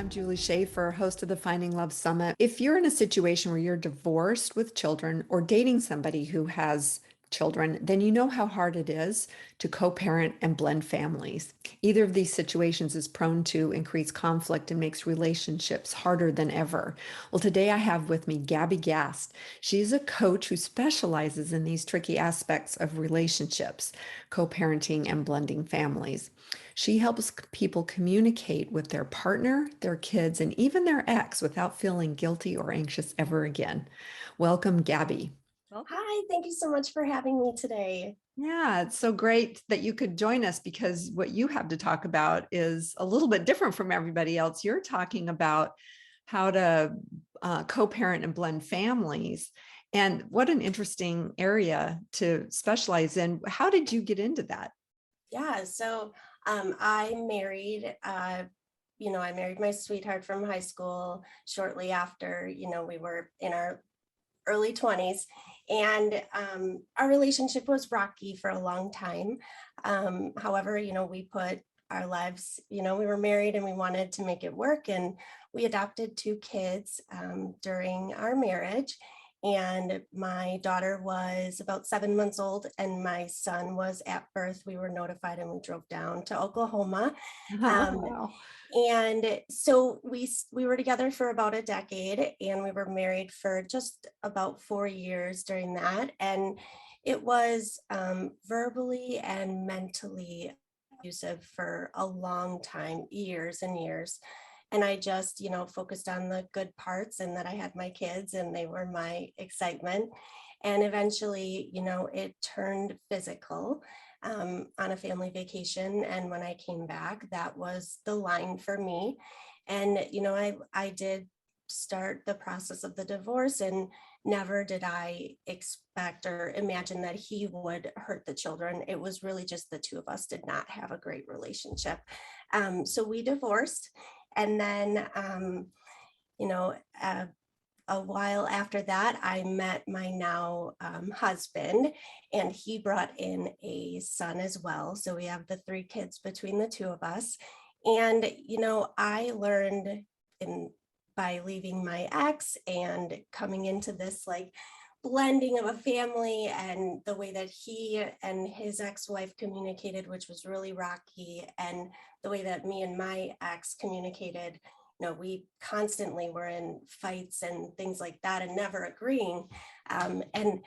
I'm Julie Shafer, host of the Finding Love Summit. If you're in a situation where you're divorced with children or dating somebody who has children, then you know how hard it is to co-parent and blend families. Either of these situations is prone to increase conflict and makes relationships harder than ever. Well, today I have with me Gabby Gast. She's a coach who specializes in these tricky aspects of relationships, co-parenting and blending families. She helps people communicate with their partner, their kids, and even their ex without feeling guilty or anxious ever again. Welcome, Gabby. Welcome. Hi, thank you so much for having me today. Yeah, it's so great that you could join us because what you have to talk about is a little bit different from everybody else. You're talking about how to co-parent and blend families. And what an interesting area to specialize in. How did you get into that? Yeah, so I married, I married my sweetheart from high school shortly after, we were in our early 20s. And our relationship was rocky for a long time. However, we put our lives, we were married and we wanted to make it work. And we adopted two kids during our marriage. And my daughter was about 7 months old and my son was at birth. We were notified and we drove down to Oklahoma. Um, Wow. and so we were together for about a decade and we were married for just about 4 years during that. And it was verbally and mentally abusive for a long time, years and years. And I just, focused on the good parts and that I had my kids and they were my excitement. And eventually, it turned physical on a family vacation. And when I came back, that was the line for me. And, I did start the process of the divorce and never did I expect or imagine that he would hurt the children. It was really just the two of us did not have a great relationship. So we divorced. And then, you know, uh, a while after that, I met my now husband, and he brought in a son as well. So we have the three kids between the two of us. And, I learned by leaving my ex and coming into this like blending of a family and the way that he and his ex-wife communicated, which was really rocky, and the way that me and my ex communicated, we constantly were in fights and things like that and never agreeing. And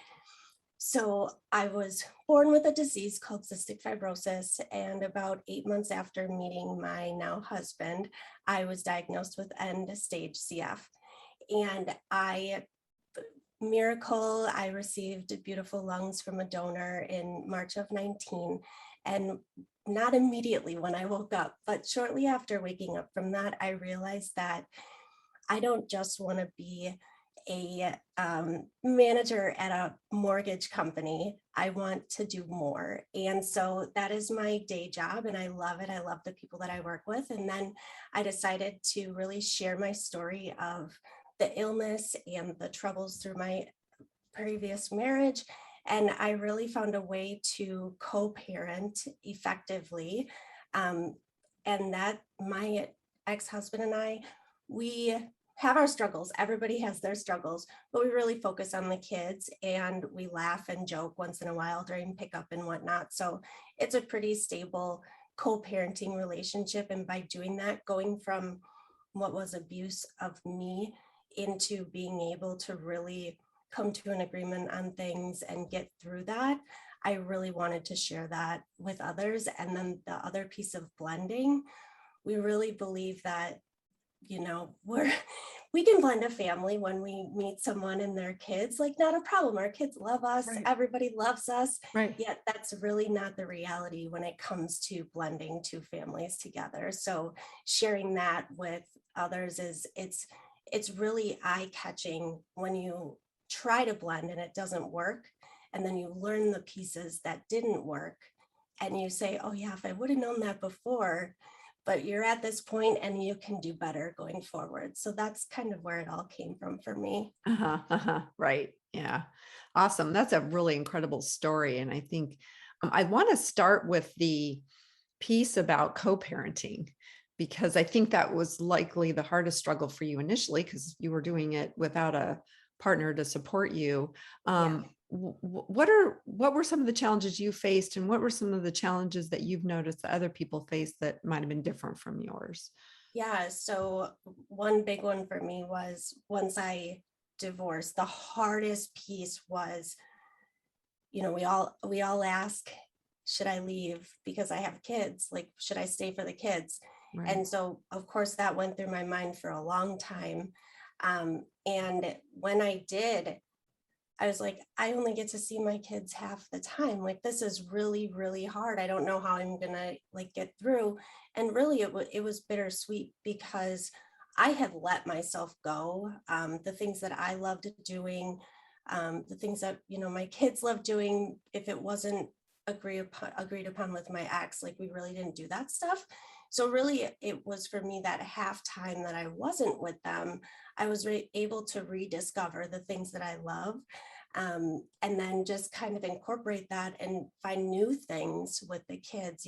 so I was born with a disease called cystic fibrosis. And about 8 months after meeting my now husband, I was diagnosed with end stage CF. And miracle, I received beautiful lungs from a donor in March of 19. And not immediately when I woke up, but shortly after waking up from that, I realized that I don't just want to be a manager at a mortgage company. I want to do more. And so that is my day job and I love it. I love the people that I work with. And then I decided to really share my story of the illness and the troubles through my previous marriage. And I really found a way to co-parent effectively. And that my ex-husband and I, we have our struggles. Everybody has their struggles, but we really focus on the kids and we laugh and joke once in a while during pickup and whatnot. So it's a pretty stable co-parenting relationship. And by doing that, going from what was abuse of me into being able to really come to an agreement on things and get through that, I really wanted to share that with others. And then the other piece of blending, we really believe that, we can blend a family when we meet someone and their kids, like not a problem. Our kids love us. Right. Everybody loves us. Right. Yet that's really not the reality when it comes to blending two families together. So sharing that with others it's really eye-catching when you try to blend and it doesn't work. And then you learn the pieces that didn't work. And you say, oh yeah, if I would have known that before, but you're at this point and you can do better going forward. So that's kind of where it all came from for me. Uh-huh, uh-huh. Right. Yeah. Awesome. That's a really incredible story. And I think I want to start with the piece about co-parenting because I think that was likely the hardest struggle for you initially because you were doing it without a partner to support you. Yeah. What were some of the challenges you faced, and what were some of the challenges that you've noticed that other people faced that might have been different from yours? Yeah. So one big one for me was once I divorced, the hardest piece was, we all ask, should I leave because I have kids? Like, should I stay for the kids? Right. And so, of course, that went through my mind for a long time. And when I did, I was like, I only get to see my kids half the time. Like, this is really, really hard. I don't know how I'm gonna like get through. And really, it was bittersweet because I had let myself go. The things that I loved doing, the things that my kids loved doing. If it wasn't agreed upon with my ex, like we really didn't do that stuff. So really, it was for me that half time that I wasn't with them. I was able to rediscover the things that I love, and then just kind of incorporate that and find new things with the kids.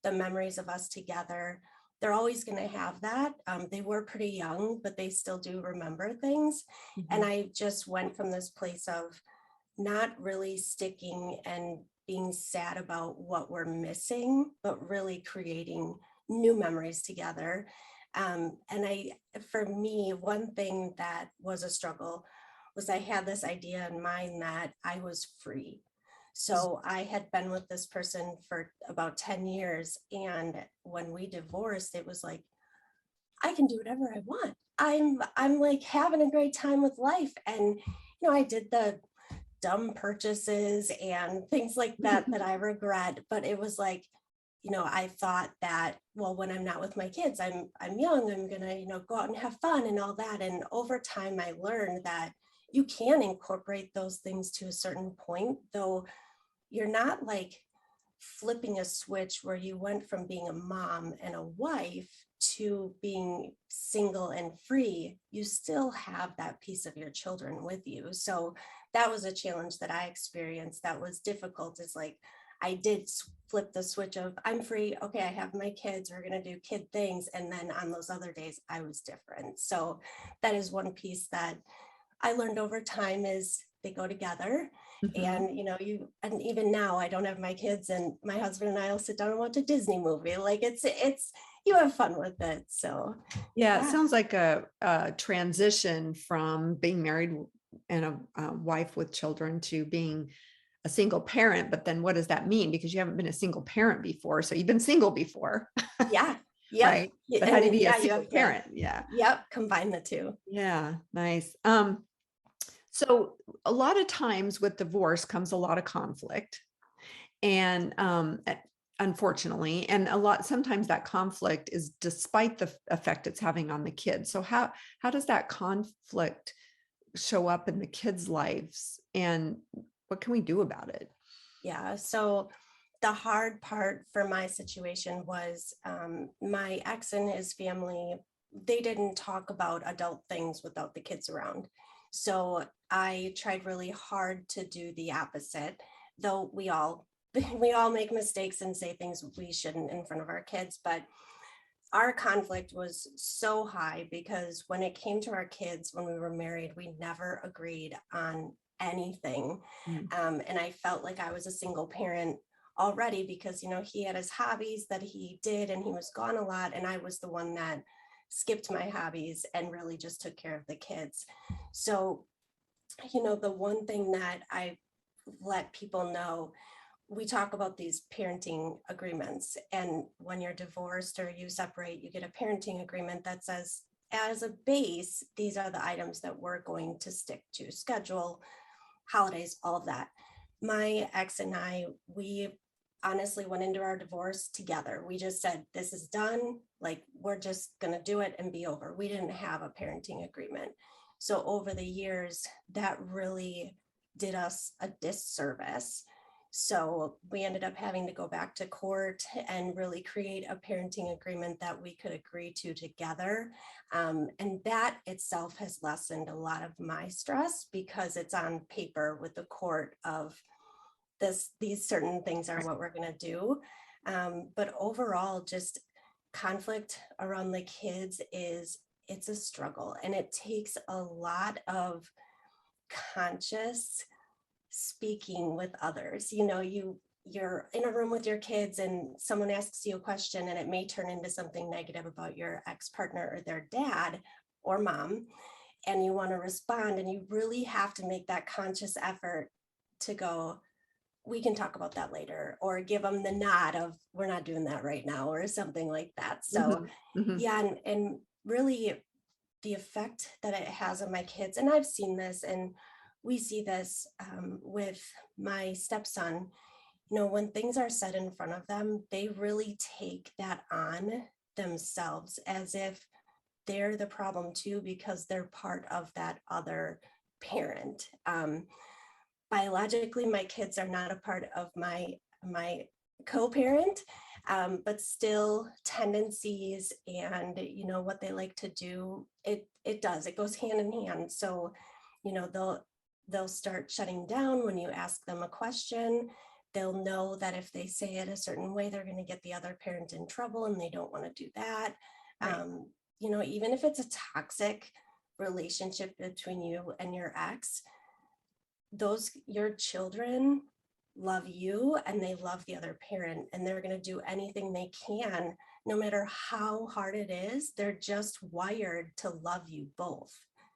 The memories of us together, they're always going to have that. They were pretty young, but they still do remember things. And Mhm. I just went from this place of not really sticking and being sad about what we're missing, but really creating new memories together. For me, one thing that was a struggle was I had this idea in mind that I was free. So I had been with this person for about 10 years. And when we divorced, it was like, I can do whatever I want. I'm like having a great time with life. And I did the dumb purchases and things like that that I regret. But it was like, I thought that, well, when I'm not with my kids, I'm young, I'm gonna, go out and have fun and all that. And over time I learned that you can incorporate those things to a certain point, though you're not like flipping a switch where you went from being a mom and a wife to being single and free. You still have that piece of your children with you. So that was a challenge that I experienced that was difficult. Is like I did flip the switch of I'm free. Okay, I have my kids. We're going to do kid things. And then on those other days, I was different. So that is one piece that I learned over time is they go together. Mhm. And and even now I don't have my kids, and my husband and I will sit down and watch a Disney movie. Like it's you have fun with it. So Yeah, it yeah. sounds like a transition from being married and a wife with children to being a single parent. But then what does that mean? Because you haven't been a single parent before. So you've been single before, Yeah. Yep. right? Yeah, But how and do you then be a yeah, you single have to, parent? Yeah. combine the two. Yeah. Nice. So a lot of times with divorce comes a lot of conflict. And unfortunately, and sometimes that conflict is despite the effect it's having on the kids. So how does that conflict show up in the kids' lives, and what can we do about it? Yeah. So the hard part for my situation was my ex and his family, they didn't talk about adult things without the kids around. So I tried really hard to do the opposite, though we all we all make mistakes and say things we shouldn't in front of our kids. But our conflict was so high because when it came to our kids, when we were married, we never agreed on anything. Mm. And I felt like I was a single parent already because, he had his hobbies that he did and he was gone a lot. And I was the one that skipped my hobbies and really just took care of the kids. So, the one thing that I let people know, we talk about these parenting agreements. And when you're divorced or you separate, you get a parenting agreement that says, as a base, these are the items that we're going to stick to: schedule, holidays, all of that. My ex and I, we honestly went into our divorce together. We just said, this is done. Like, we're just going to do it and be over. We didn't have a parenting agreement. So over the years, that really did us a disservice. So we ended up having to go back to court and really create a parenting agreement that we could agree to together. And that itself has lessened a lot of my stress because it's on paper with the court of these certain things are Right. what we're going to do. But overall, just conflict around the kids it's a struggle, and it takes a lot of conscious speaking with others. You're in a room with your kids and someone asks you a question and it may turn into something negative about your ex-partner or their dad or mom, and you want to respond, and you really have to make that conscious effort to go, we can talk about that later, or give them the nod of, we're not doing that right now, or something like that. So Mhm, mhm. yeah, and really the effect that it has on my kids, and I've seen this, and we see this with my stepson. When things are said in front of them, they really take that on themselves as if they're the problem too, because they're part of that other parent. Biologically, my kids are not a part of my co-parent, but still tendencies and what they like to do, it goes hand in hand. So they'll start shutting down when you ask them a question. They'll know that if they say it a certain way, they're going to get the other parent in trouble, and they don't want to do that. Right. Even if it's a toxic relationship between you and your ex, your children love you and they love the other parent, and they're going to do anything they can, no matter how hard it is. They're just wired to love you both.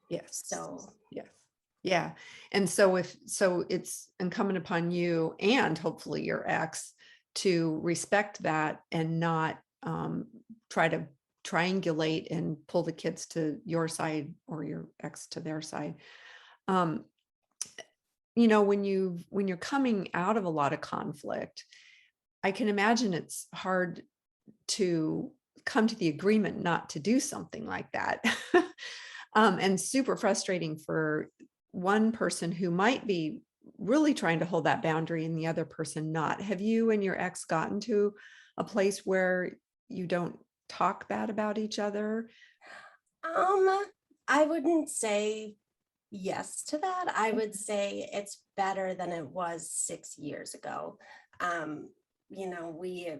Yes. So Yes. Yeah. And so it's incumbent upon you and hopefully your ex to respect that and not try to triangulate and pull the kids to your side or your ex to their side. Um, when you're coming out of a lot of conflict, I can imagine it's hard to come to the agreement not to do something like that. And super frustrating for one person who might be really trying to hold that boundary and the other person not. Have you and your ex gotten to a place where you don't talk bad about each other? I wouldn't say yes to that. I would say it's better than it was 6 years ago. Um, we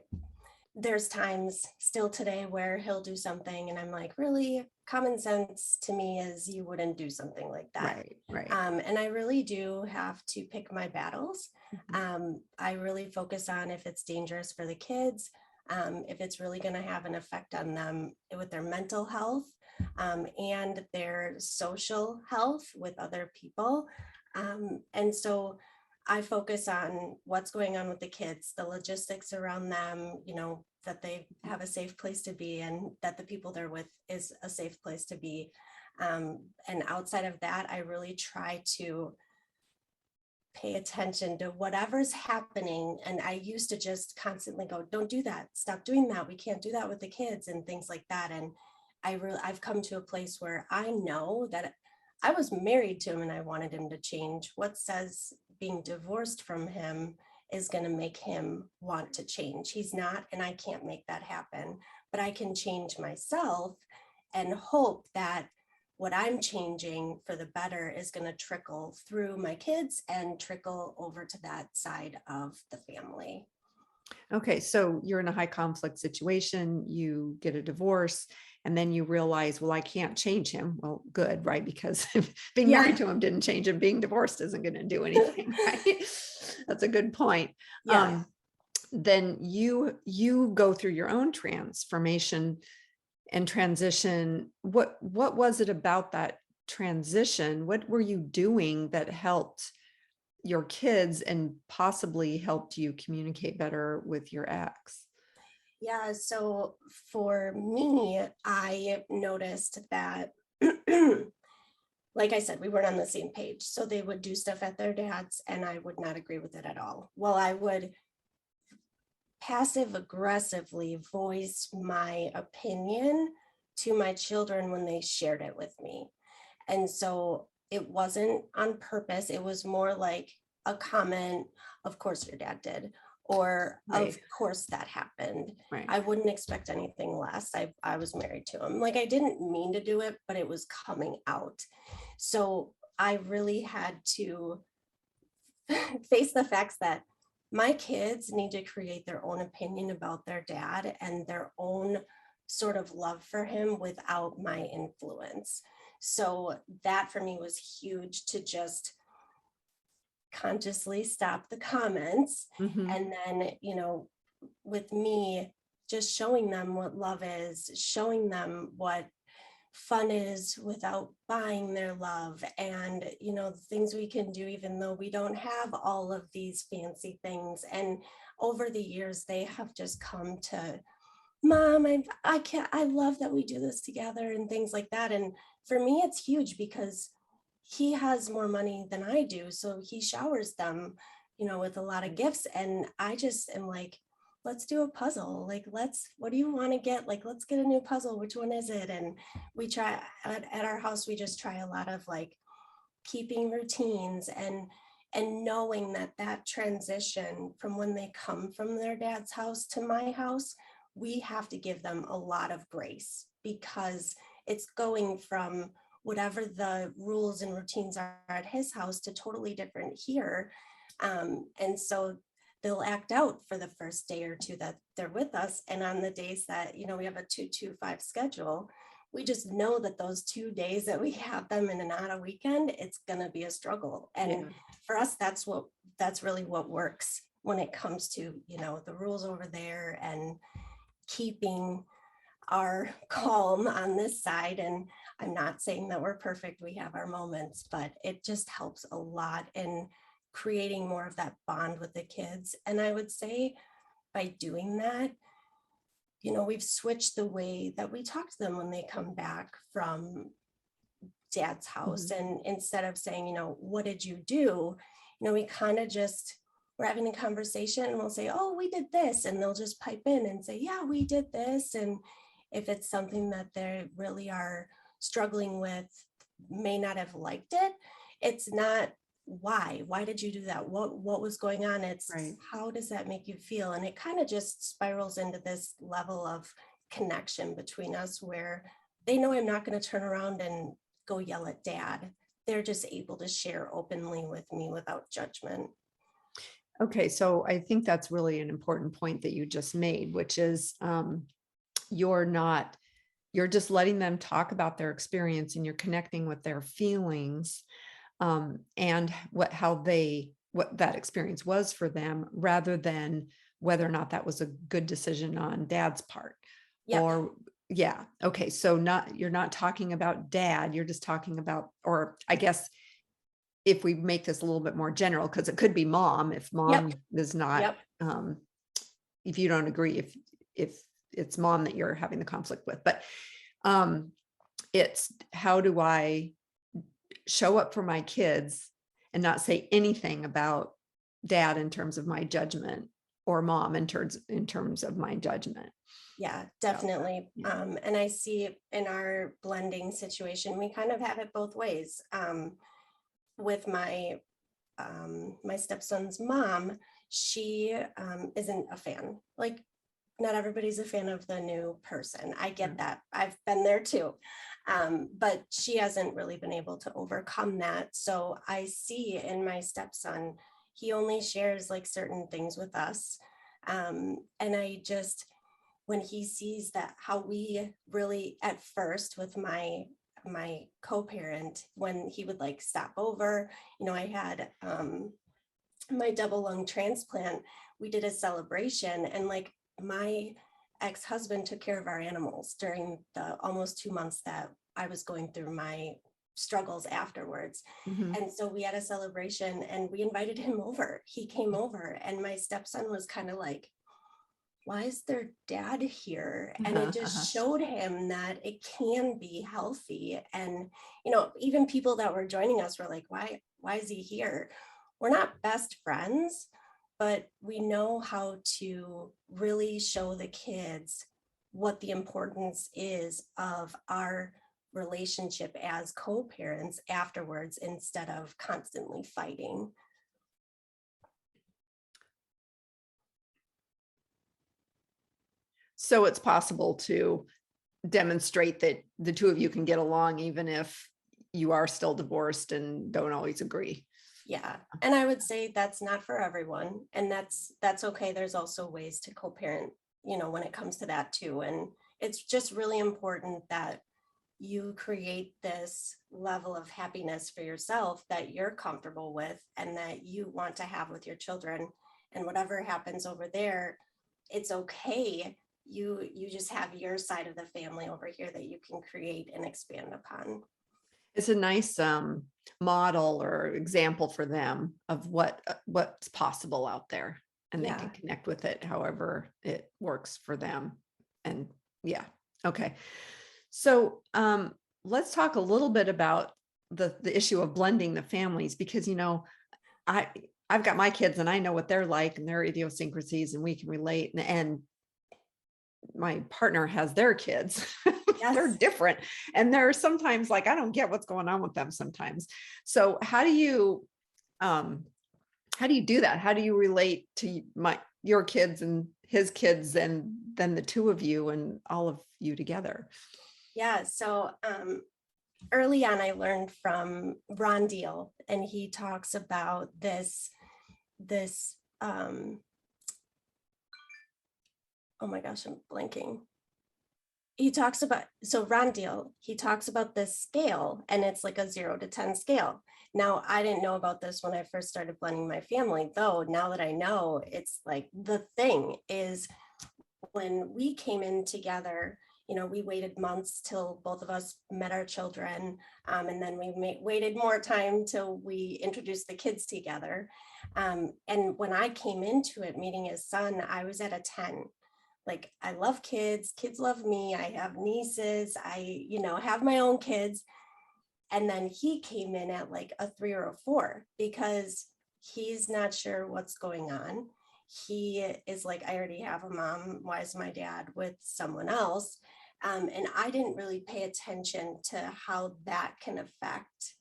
there's times still today where he'll do something and I'm like, really? Common sense to me is you wouldn't do something like that. Right, right. And I really do have to pick my battles. Mhm. I really focus on if it's dangerous for the kids, if it's really going to have an effect on them with their mental health, and their social health with other people. And so I focus on what's going on with the kids, the logistics around them, that they have a safe place to be and that the people they're with is a safe place to be. And outside of that, I really try to pay attention to whatever's happening. And I used to just constantly go, don't do that. Stop doing that. We can't do that with the kids and things like that. And I've come to a place where I know that I was married to him and I wanted him to change. What says being divorced from him is going to make him want to change? He's not, and I can't make that happen, but I can change myself and hope that what I'm changing for the better is going to trickle through my kids and trickle over to that side of the family. Okay, so you're in a high conflict situation, you get a divorce, and then you realize, well, I can't change him. Well, good, right? Because being Yeah. married to him didn't change him. Being divorced isn't going to do anything, right? That's a good point. Yeah. Then you go through your own transformation and transition. What was it about that transition? What were you doing that helped your kids and possibly helped you communicate better with your ex? Yeah. So for me, I noticed that, like I said, we weren't on the same page. So they would do stuff at their dad's and I would not agree with it at all. Well, I would passive aggressively voice my opinion to my children when they shared it with me. And so it wasn't on purpose. It was more like a comment, of course your dad did, or Right, of course that happened. right. I wouldn't expect anything less. I was married to him. Like I didn't mean to do it, but it was coming out. So I really had to face the facts that my kids need to create their own opinion about their dad and their own sort of love for him without my influence. So that for me was huge, to just consciously stop the comments. Hmm. And then, with me, just showing them what love is, showing them what fun is without buying their love, and the things we can do even though we don't have all of these fancy things. And over the years they have just come to, Mom, I can't, I love that we do this together and things like that. And for me, it's huge because he has more money than I do. So he showers them, with a lot of gifts. And I just am like, let's do a puzzle. Like, what do you want to get? Like, let's get a new puzzle. Which one is it? And we try at our house, we just try a lot of like keeping routines, and knowing that that transition from when they come from their dad's house to my house, we have to give them a lot of grace, because it's going from whatever the rules and routines are at his house to totally different here. And so they'll act out for the first day or two that they're with us. And on the days that, we have a 2-2-5 schedule, we just know that those 2 days that we have them in and out a weekend, it's going to be a struggle. And Yeah. for us, that's really what works when it comes to, the rules over there, and keeping our calm on this side. And I'm not saying that we're perfect. We have our moments, but it just helps a lot in creating more of that bond with the kids. And I would say by doing that, we've switched the way that we talk to them when they come back from dad's house. Mhm. And instead of saying, what did you do? We kind of just, we're having a conversation and we'll say, oh, we did this. And they'll just pipe in and say, yeah, we did this. And if it's something that they really are struggling with, may not have liked it, it's not why did you do that, what was going on, it's Right. how does that make you feel. And it kind of just spirals into this level of connection between us, where they know I'm not going to turn around and go yell at dad. They're just able to share openly with me without judgment. Okay, so I think that's really an important point that you just made, which is you're not, you're just letting them talk about their experience, and you're connecting with their feelings, and what that experience was for them, rather than whether or not that was a good decision on dad's part. Yep. Or yeah, okay, so you're not talking about dad, you're just talking about, or I guess if we make this a little bit more general, because it could be mom, if Yep. mom is not, Yep. um, if you don't agree, if it's mom that you're having the conflict with. But um, it's, how do I show up for my kids and not say anything about dad in terms of my judgment, or mom in terms of my judgment. Yeah, So, definitely. yeah. And I see in our blending situation, we kind of have it both ways. With my stepson's mom, she isn't a fan. Like, not everybody's a fan of the new person. I get Right. that. I've been there too. But she hasn't really been able to overcome that. So I see in my stepson, he only shares like certain things with us. And I just, when he sees that, how we really at first with my co-parent, when he would like stop over, I had my double lung transplant, we did a celebration, and like my ex-husband took care of our animals during the almost 2 months that I was going through my struggles afterwards. Mhm. And so we had a celebration and we invited him over. He came over, and my stepson was kind of like, why is their dad here? And it Uh-huh, uh-huh. just showed him that it can be healthy. And, even people that were joining us were like, why is he here? We're not best friends, but we know how to really show the kids what the importance is of our relationship as co-parents afterwards, instead of constantly fighting. So it's possible to demonstrate that the two of you can get along, even if you are still divorced and don't always agree. Yeah. And I would say that's not for everyone. And that's okay. There's also ways to co-parent, when it comes to that too. And it's just really important that you create this level of happiness for yourself that you're comfortable with and that you want to have with your children. And whatever happens over there, it's okay. You just have your side of the family over here that you can create and expand upon. It's a nice model or example for them of what's possible out there, and they can Yeah. connect with it however it works for them. And yeah, okay. So let's talk a little bit about the issue of blending the families, because I I've got my kids and I know what they're like and their idiosyncrasies, and we can relate. And my partner has their kids. They're Yes. different. And they're sometimes like, I don't get what's going on with them sometimes. So um how do you do that? How do you relate to your kids and his kids, and then the two of you and all of you together? Yeah. So early on, I learned from Ron Deal, and he talks about this oh my gosh, I'm blanking. He talks about, so Ron Deal, he talks about this scale, and it's like a 0 to 10 scale. Now, I didn't know about this when I first started blending my family, though now that I know, it's like the thing is when we came in together, we waited months till both of us met our children. And then we waited more time till we introduced the kids together. And when I came into it, meeting his son, I was at a 10. Like, I love kids, kids love me. I have nieces, have my own kids. And then he came in at like a 3 or a 4 because he's not sure what's going on. He is like, I already have a mom. Why is my dad with someone else? And I didn't really pay attention to how that can affect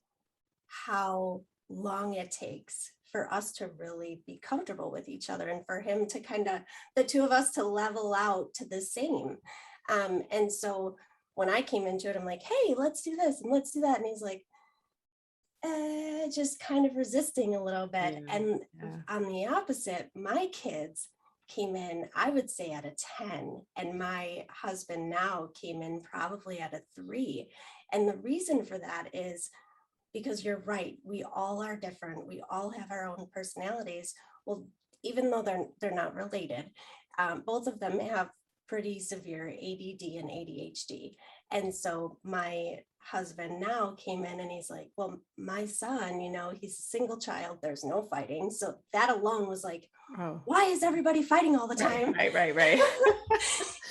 how long it takes for us to really be comfortable with each other, and for him to kind of, the two of us to level out to the same. And so when I came into it, I'm like, hey, let's do this and let's do that. And he's like, just kind of resisting a little bit. Yeah, And yeah. on the opposite, my kids came in, I would say, at a 10, and my husband now came in probably at a 3. And the reason for that is because you're right, we all are different, we all have our own personalities. Well, even though they're not related, both of them have pretty severe ADD and ADHD. And so my husband now came in and he's like, well, my son, he's a single child, there's no fighting. So that alone was like, Oh, why is everybody fighting all the right, time? right.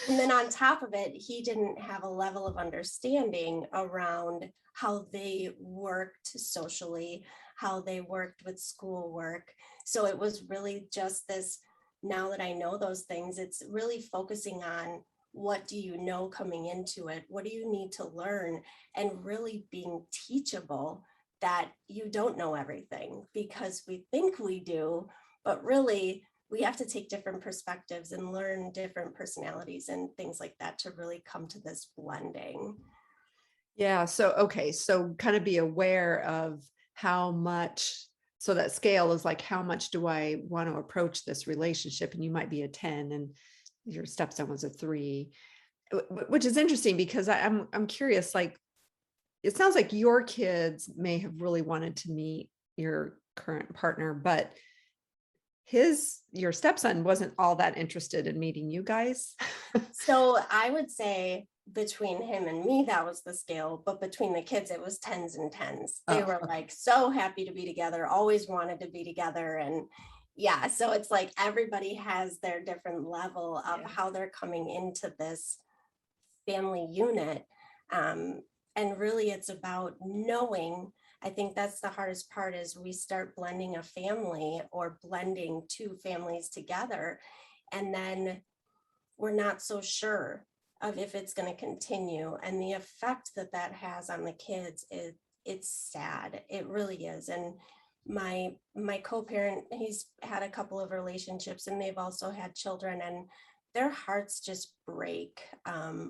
And then on top of it, he didn't have a level of understanding around how they worked socially, how they worked with schoolwork. So it was really just this, now that I know those things, it's really focusing on what do you know coming into it? What do you need to learn? And really being teachable that you don't know everything, because we think we do, but really we have to take different perspectives and learn different personalities and things like that to really come to this blending. Yeah. So, okay. So kind of be aware of how much, so that scale is like, how much do I want to approach this relationship? And you might be a 10 and your stepson was a 3, which is interesting because I'm curious, like, it sounds like your kids may have really wanted to meet your current partner, but your stepson wasn't all that interested in meeting you guys. So I would say between him and me, that was the scale, but between the kids, it was 10s and 10s. They Oh, were okay. like so happy to be together, always wanted to be together. And yeah, so it's like everybody has their different level of Yeah. how they're coming into this family unit. Um, and really it's about knowing, I think that's the hardest part, is we start blending a family or blending two families together. And then we're not so sure of if it's going to continue, and the effect that that has on the kids is, it's sad, it really is. And my co-parent, he's had a couple of relationships and they've also had children, and their hearts just break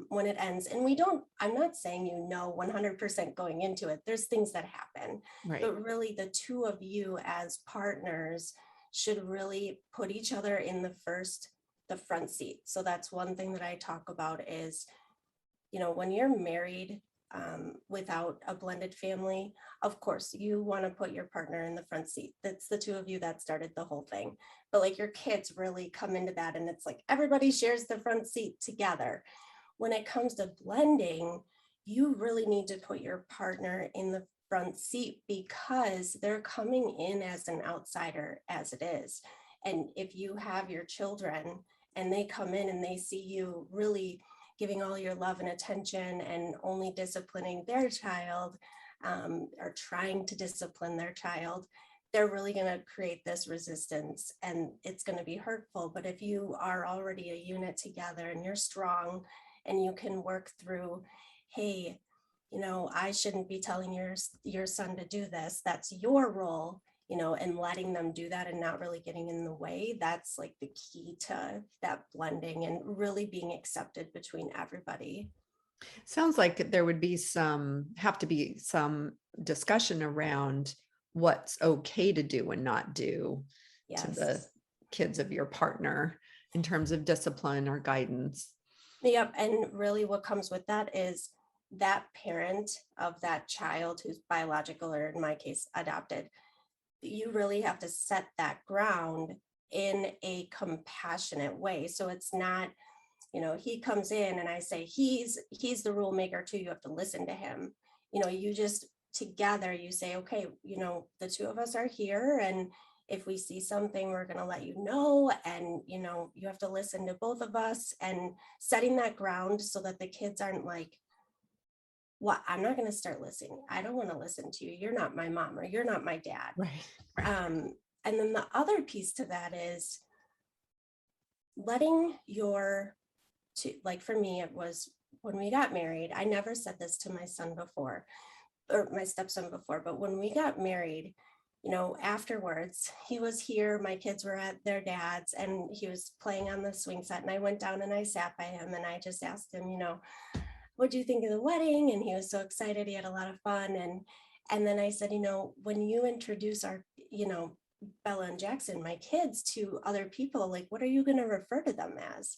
when it ends. And I'm not saying 100% going into it, there's things that happen, Right. but really the two of you as partners should really put each other in the front seat. So that's one thing that I talk about is when you're married without a blended family, of course, you want to put your partner in the front seat. That's the two of you that started the whole thing. But like your kids really come into that, and it's like everybody shares the front seat together. When it comes to blending, you really need to put your partner in the front seat because they're coming in as an outsider as it is. And if you have your children and they come in and they see you really giving all your love and attention and only disciplining their child, or trying to discipline their child, they're really going to create this resistance and it's going to be hurtful. But if you are already a unit together and you're strong and you can work through, hey, I shouldn't be telling your son to do this. That's your role, and letting them do that and not really getting in the way. That's like the key to that blending and really being accepted between everybody. Sounds like there would be have to be some discussion around what's okay to do and not do to the Yes. kids of your partner in terms of discipline or guidance. Yep. And really what comes with that is that parent of that child who's biological, or in my case, adopted, you really have to set that ground in a compassionate way. So it's not, he comes in and I say, he's the rule maker too. You have to listen to him. You just together, you say, okay, the two of us are here. And if we see something, we're going to let you know. And, you have to listen to both of us, and setting that ground so that the kids aren't like, well, I'm not going to start listening. I don't want to listen to you. You're not my mom, or you're not my dad. Right. Right. And then the other piece to that is letting like for me, it was when we got married. I never said this to my son before, or my stepson before, but when we got married, afterwards, he was here, my kids were at their dad's, and he was playing on the swing set. And I went down and I sat by him and I just asked him, what do you think of the wedding? And he was so excited. He had a lot of fun. And then I said, when you introduce our, Bella and Jackson, my kids, to other people, like, what are you going to refer to them as?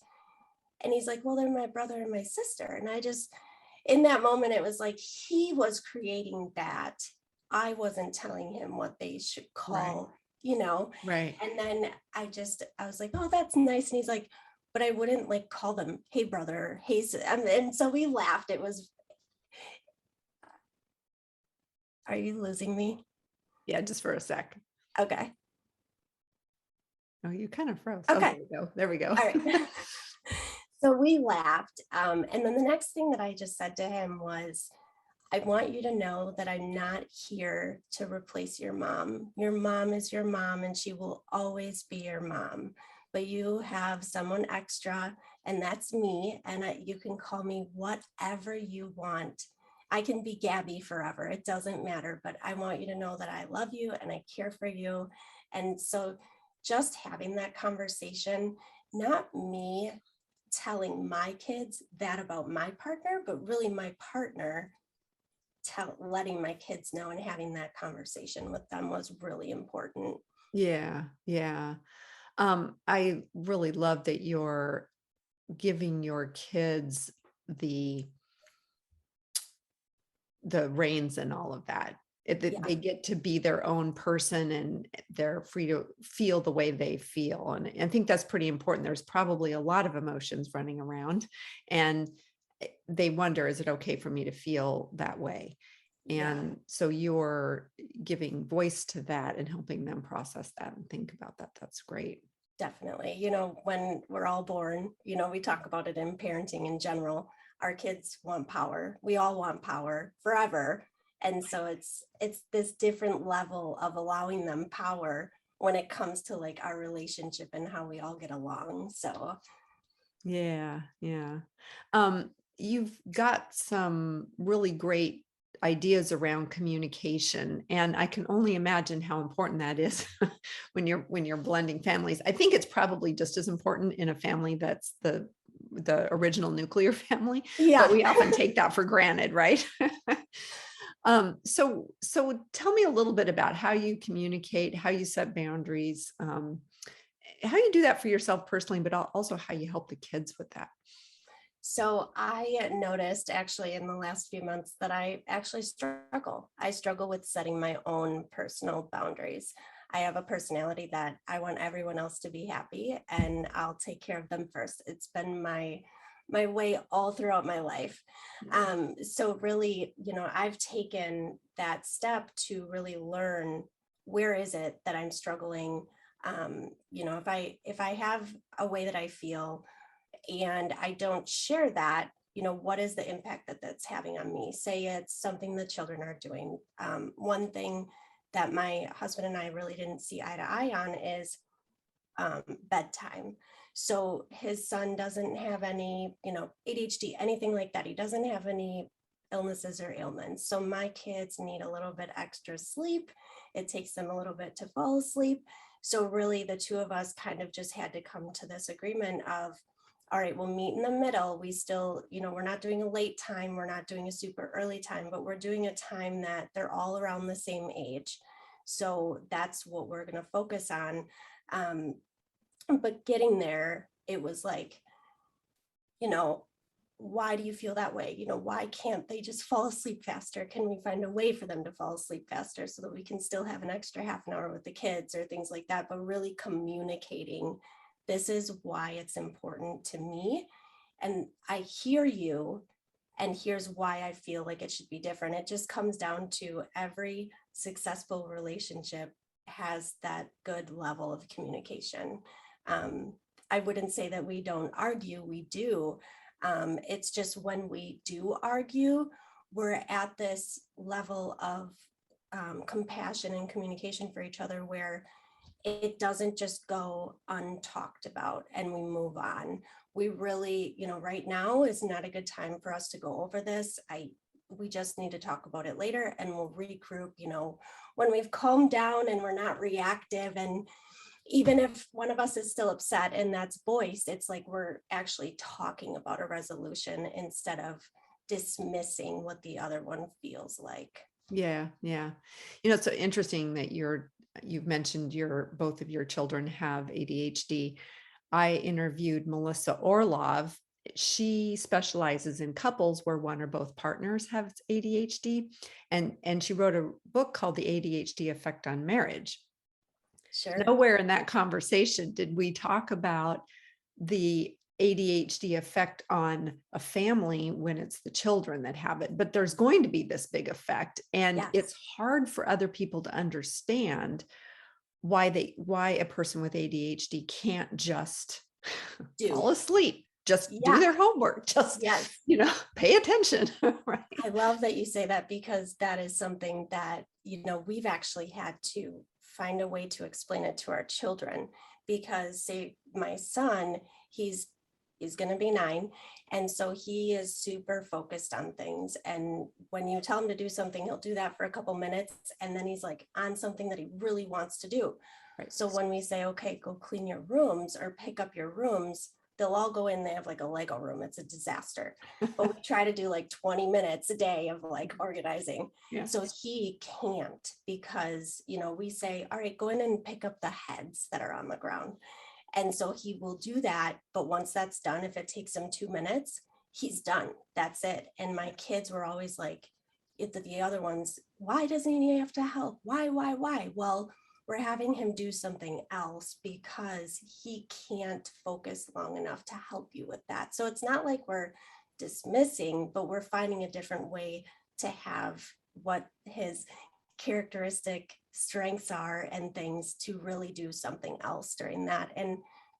And he's like, well, they're my brother and my sister. And I just, in that moment, it was like he was creating that. I wasn't telling him what they should call, Right. And then I was like, oh, that's nice. And he's like, but I wouldn't like call them, hey, brother, hey. And so we laughed. Are you losing me? Yeah, just for a sec. Okay. Oh, you kind of froze. Okay. Oh, there we go. All right. So we laughed. And then the next thing that I just said to him was, I want you to know that I'm not here to replace your mom. Your mom is your mom, and she will always be your mom. But you have someone extra, and that's me. And you can call me whatever you want. I can be Gabby forever. It doesn't matter. But I want you to know that I love you and I care for you. And so just having that conversation, not me telling my kids that about my partner, but really my partner letting my kids know, and having that conversation with them was really important. Yeah. Yeah. I really love that you're giving your kids the reins and all of that. They get to be their own person and they're free to feel the way they feel. And I think that's pretty important. There's probably a lot of emotions running around, and they wonder, is it okay for me to feel that way? And so you're giving voice to that and helping them process that and think about that. That's great. Definitely. When we're all born, we talk about it in parenting in general. Our kids want power. We all want power forever. And so it's this different level of allowing them power when it comes to like our relationship and how we all get along. So Yeah. Yeah. You've got some really great ideas around communication, and I can only imagine how important that is when you're blending families. I think it's probably just as important in a family that's the original nuclear family, but we often take that for granted, right? So tell me a little bit about how you communicate, how you set boundaries, how you do that for yourself personally, but also how you help the kids with that. So I noticed actually in the last few months that I actually struggle. I struggle with setting my own personal boundaries. I have a personality that I want everyone else to be happy and I'll take care of them first. It's been my way all throughout my life. So really, I've taken that step to really learn where is it that I'm struggling. If I have a way that I feel and I don't share that, what is the impact that that's having on me? Say it's something the children are doing. One thing that my husband and I really didn't see eye to eye on is bedtime. So his son doesn't have any, ADHD, anything like that. He doesn't have any illnesses or ailments. So my kids need a little bit extra sleep. It takes them a little bit to fall asleep. So really the two of us kind of just had to come to this agreement of, all right, we'll meet in the middle. We still, we're not doing a late time. We're not doing a super early time, but we're doing a time that they're all around the same age. So that's what we're going to focus on. Um, but getting there, it was like, you know, why do you feel that way? Why can't they just fall asleep faster? Can we find a way for them to fall asleep faster so that we can still have an extra half an hour with the kids or things like that? But really communicating, this is why it's important to me. And I hear you. And here's why I feel like it should be different. It just comes down to every successful relationship has that good level of communication. Um, I wouldn't say that we don't argue, we do. It's just when we do argue, we're at this level of compassion and communication for each other where it doesn't just go untalked about and we move on. We really, right now is not a good time for us to go over this. We just need to talk about it later and we'll regroup, when we've calmed down and we're not reactive. And even if one of us is still upset and that's voiced, it's like we're actually talking about a resolution instead of dismissing what the other one feels like. Yeah, yeah. It's so interesting that you've mentioned both of your children have ADHD. I interviewed Melissa Orlov. She specializes in couples where one or both partners have ADHD, and she wrote a book called The ADHD Effect on Marriage. Sure. Nowhere in that conversation did we talk about the ADHD effect on a family when it's the children that have it, but there's going to be this big effect. And Yes. it's hard for other people to understand why a person with ADHD can't just Do. fall asleep, just do Yeah. their homework, just, Yes. pay attention. Right. I love that you say that because that is something that, we've actually had to find a way to explain it to our children because say my son, he's going to be 9 and so he is super focused on things and when you tell him to do something he'll do that for a couple minutes and then he's like on something that he really wants to do. Right. So when we say okay, go clean your rooms or pick up your rooms, they'll all go in, they have like a Lego room, it's a disaster, but we try to do like 20 minutes a day of like organizing. Yeah. So he can't because we say all right, go in and pick up the heads that are on the ground. And so he will do that. But once that's done, if it takes him 2 minutes, he's done. That's it. And my kids were always like, the other ones, why doesn't he have to help? Why? Well, we're having him do something else because he can't focus long enough to help you with that. So it's not like we're dismissing, but we're finding a different way to have what his characteristic strengths are and things to really do something else during that and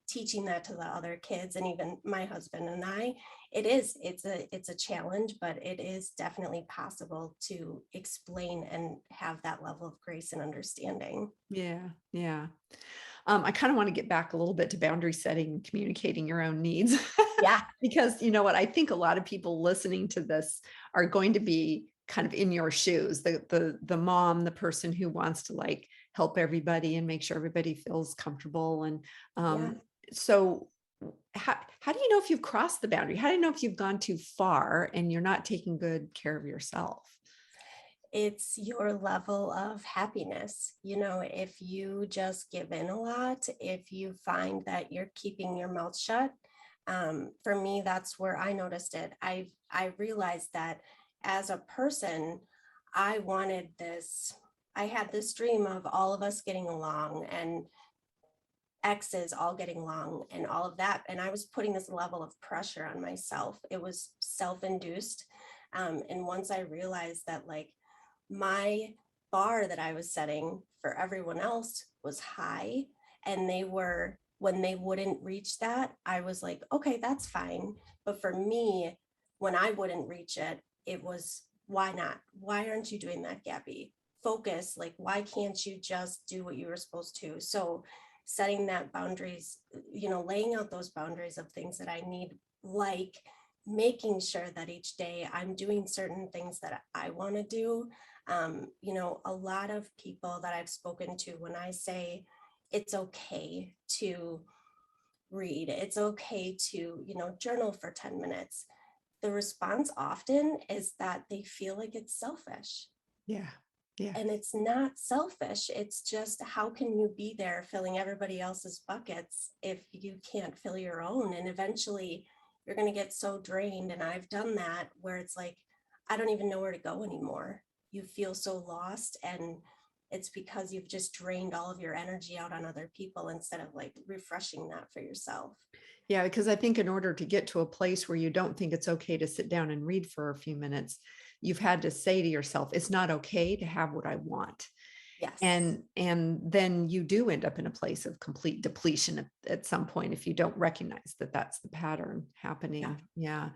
teaching that to the other kids and even my husband and I. It's a challenge, but it is definitely possible to explain and have that level of grace and understanding. Yeah. Yeah. I kind of want to get back a little bit to boundary setting and communicating your own needs. Yeah. Because you know what, I think a lot of people listening to this are going to be kind of in your shoes, the mom, the person who wants to like help everybody and make sure everybody feels comfortable. And Yeah. so how do you know if you've crossed the boundary? How do you know if you've gone too far and you're not taking good care of yourself? It's your level of happiness. If you just give in a lot, if you find that you're keeping your mouth shut, For me, that's where I noticed it. I realized that as a person, I wanted this. I had this dream of all of us getting along and exes all getting along and all of that. And I was putting this level of pressure on myself. It was self-induced. And once I realized that like my bar that I was setting for everyone else was high, and they were, when they wouldn't reach that, I was like, okay, that's fine. But for me, when I wouldn't reach it, it was, why not? Why aren't you doing that, Gabby? Focus. Like, why can't you just do what you were supposed to? So setting that boundaries, laying out those boundaries of things that I need, like making sure that each day I'm doing certain things that I want to do. A lot of people that I've spoken to, when I say it's okay to read, it's okay to, journal for 10 minutes, the response often is that they feel like it's selfish. Yeah. Yeah. And it's not selfish. It's just, how can you be there filling everybody else's buckets if you can't fill your own? And eventually you're going to get so drained. And I've done that where it's like, I don't even know where to go anymore. You feel so lost. And it's because you've just drained all of your energy out on other people instead of like refreshing that for yourself. Yeah, because I think in order to get to a place where you don't think it's okay to sit down and read for a few minutes, you've had to say to yourself, it's not okay to have what I want. Yes. And then you do end up in a place of complete depletion at some point if you don't recognize that that's the pattern Yeah. happening. Yeah.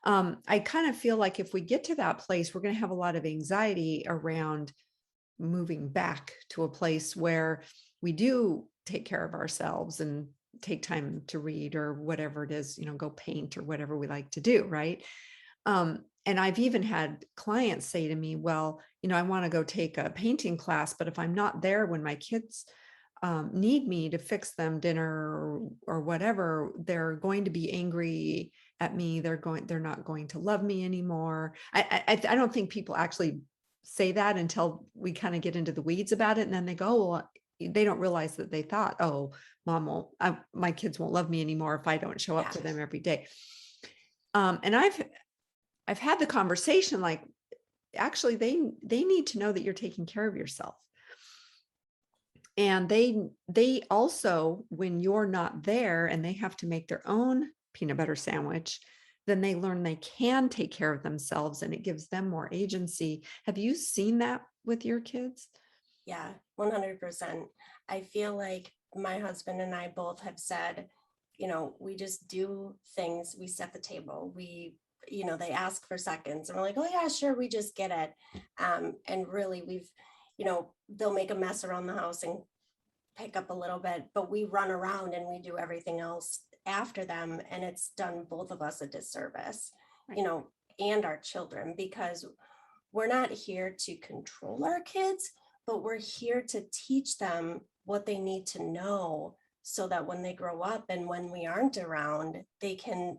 I kind of feel like if we get to that place, we're going to have a lot of anxiety around moving back to a place where we do take care of ourselves and take time to read or whatever it is, go paint or whatever we like to do. Right. And I've even had clients say to me, well, I want to go take a painting class, but if I'm not there when my kids need me to fix them dinner or whatever, they're going to be angry at me. They're not going to love me anymore. I don't think people actually say that until we kind of get into the weeds about it. And then they go, well, they don't realize that they thought, oh, my kids won't love me anymore if I don't show up Yeah. for them every day. And I've had the conversation like, actually, they need to know that you're taking care of yourself. And they also, when you're not there and they have to make their own peanut butter sandwich, then they learn they can take care of themselves and it gives them more agency. Have you seen that with your kids? Yeah, 100%. I feel like my husband and I both have said, we just do things, we set the table, they ask for seconds and we're like, oh yeah, sure, we just get it. And really they'll make a mess around the house and pick up a little bit, but we run around and we do everything else after them. And it's done both of us a disservice, Right. and our children, because we're not here to control our kids, but we're here to teach them what they need to know so that when they grow up and when we aren't around, they can,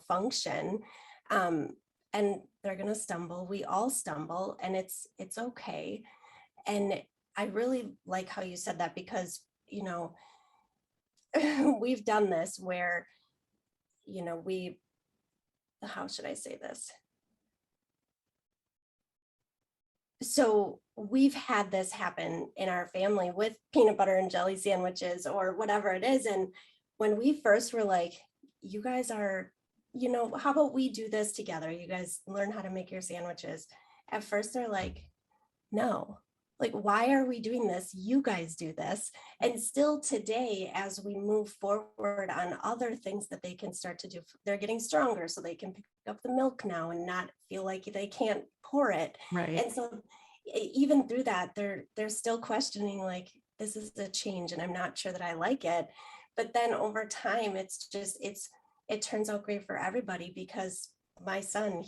function. Um, and they're going to stumble. We all stumble, and it's okay. And I really like how you said that because, we've done this where, we, how should I say this? So we've had this happen in our family with peanut butter and jelly sandwiches or whatever it is. And when we first were like, you guys are, how about we do this together? You guys learn how to make your sandwiches. At first they're like, no, like, why are we doing this? You guys do this. And still today, as we move forward on other things that they can start to do, they're getting stronger so they can pick up the milk now and not feel like they can't pour it. Right. And so even through that, they're still questioning, like, this is a change and I'm not sure that I like it. But then over time, it turns out great for everybody because my son,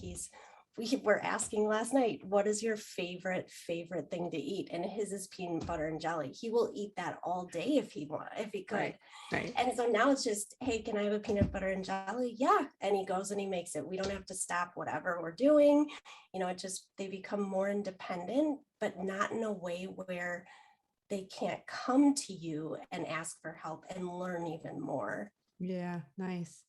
we were asking last night, what is your favorite thing to eat? And his is peanut butter and jelly. He will eat that all day if he could. Right. Right. And so now it's just, hey, can I have a peanut butter and jelly? Yeah. And he goes and he makes it. We don't have to stop whatever we're doing. They become more independent, but not in a way where they can't come to you and ask for help and learn even more. Yeah. Nice.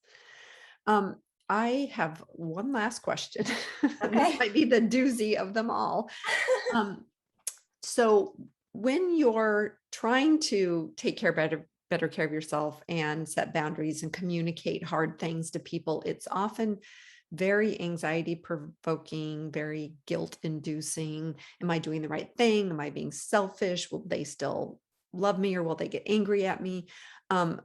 Um, I have one last question. This Okay. might be the doozy of them all. Um, so when you're trying to take better care of yourself and set boundaries and communicate hard things to people, it's often very anxiety provoking, very guilt inducing. Am I doing the right thing? Am I being selfish? Will they still love me or will they get angry at me? Um,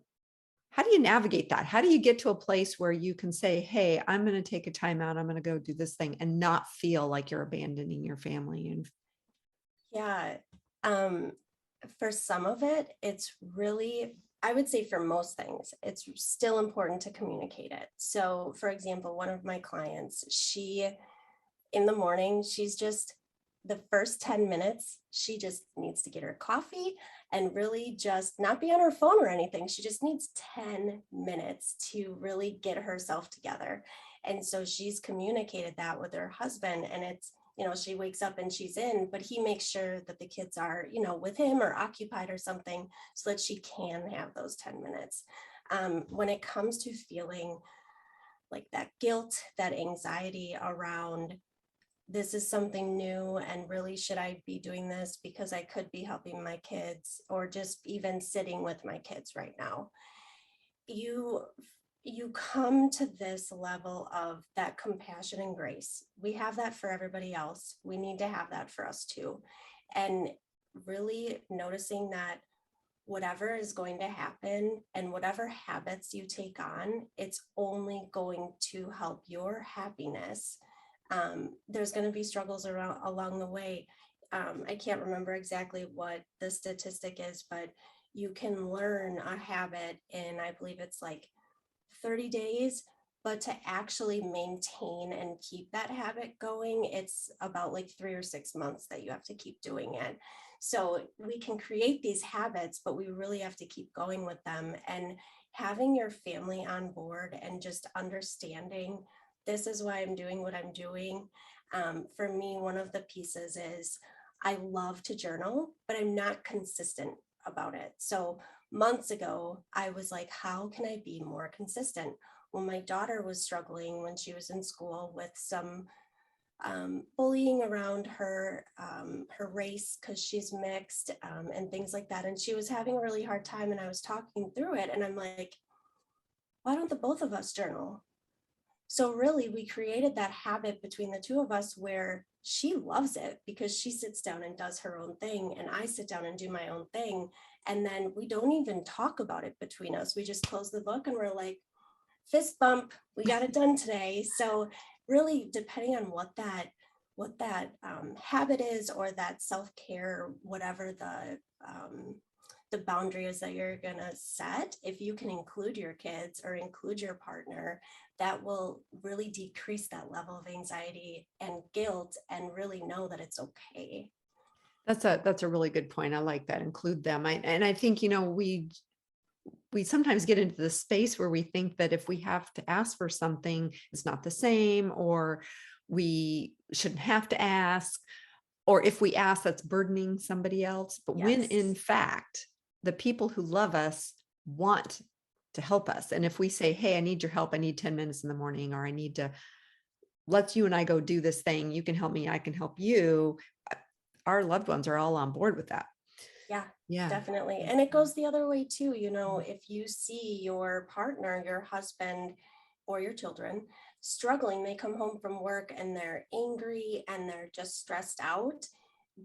how do you navigate that? How do you get to a place where you can say, hey, I'm going to take a time out. I'm going to go do this thing and not feel like you're abandoning your family? And Yeah. Um, for some of it, it's really, I would say for most things, it's still important to communicate it. So, for example, one of my clients, in the morning, she's just the first 10 minutes, she just needs to get her coffee and really just not be on her phone or anything. She just needs 10 minutes to really get herself together. And so she's communicated that with her husband, and she wakes up and she's in, but he makes sure that the kids are, with him or occupied or something so that she can have those 10 minutes. When it comes to feeling like that guilt, that anxiety around this is something new and really should I be doing this because I could be helping my kids or just even sitting with my kids right now. You you come to this level of that compassion and grace. We have that for everybody else. We need to have that for us too. And really noticing that whatever is going to happen and whatever habits you take on, it's only going to help your happiness. There's going to be struggles around along the way. I can't remember exactly what the statistic is, but you can learn a habit in, I believe it's like 30 days, but to actually maintain and keep that habit going, it's about like 3 or 6 months that you have to keep doing it. So we can create these habits, but we really have to keep going with them. And having your family on board and just understanding this is why I'm doing what I'm doing. For me, one of the pieces is I love to journal, but I'm not consistent about it. So months ago, I was like, how can I be more consistent? Well, my daughter was struggling when she was in school with some bullying around her race because she's mixed, and things like that. And she was having a really hard time. And I was talking through it, and I'm like, why don't the both of us journal? So really, we created that habit between the two of us where she loves it because she sits down and does her own thing, and I sit down and do my own thing. And then we don't even talk about it between us. We just close the book and we're like, fist bump, we got it done today. So really, depending on what that habit is or that self-care, whatever the boundary is that you're going to set, if you can include your kids or include your partner, that will really decrease that level of anxiety and guilt and really know that it's okay. that's a really good point. I like that. Include them. And I think, we sometimes get into the space where we think that if we have to ask for something, it's not the same, or we shouldn't have to ask, or if we ask, that's burdening somebody else. But when in Yes. fact, the people who love us want to help us. And if we say, hey, I need your help, I need 10 minutes in the morning, or I need to, let's you and I go do this thing. You can help me, I can help you. Our loved ones are all on board with that. Yeah, Yeah. definitely. And it goes the other way too. If you see your partner, your husband, or your children struggling, they come home from work and they're angry and they're just stressed out.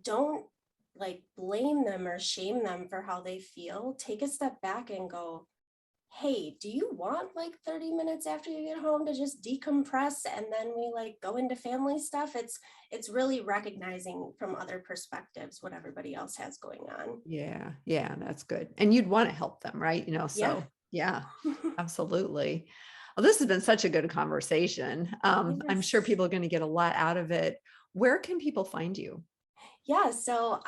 Don't like blame them or shame them for how they feel. Take a step back and go, hey, do you want like 30 minutes after you get home to just decompress and then we like go into family stuff? It's really recognizing from other perspectives what everybody else has going on. Yeah. Yeah. That's good. And you'd want to help them, right? Yeah. So yeah, absolutely. Well, this has been such a good conversation. I'm sure Yes. people are going to get a lot out of it. Where can people find you? Yeah, so um,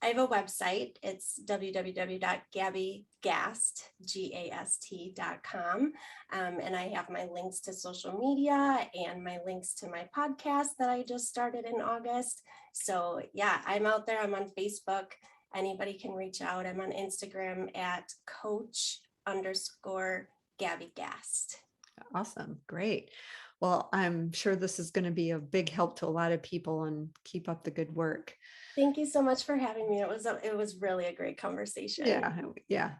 I have a website. It's www.gabbygast.com. And I have my links to social media and my links to my podcast that I just started in August. So yeah, I'm out there. I'm on Facebook. Anybody can reach out. I'm on Instagram at coach Ph_Gabby Gast. Awesome. Great. Well, I'm sure this is going to be a big help to a lot of people, and keep up the good work. Thank you so much for having me. It was really a great conversation. Yeah. Yeah.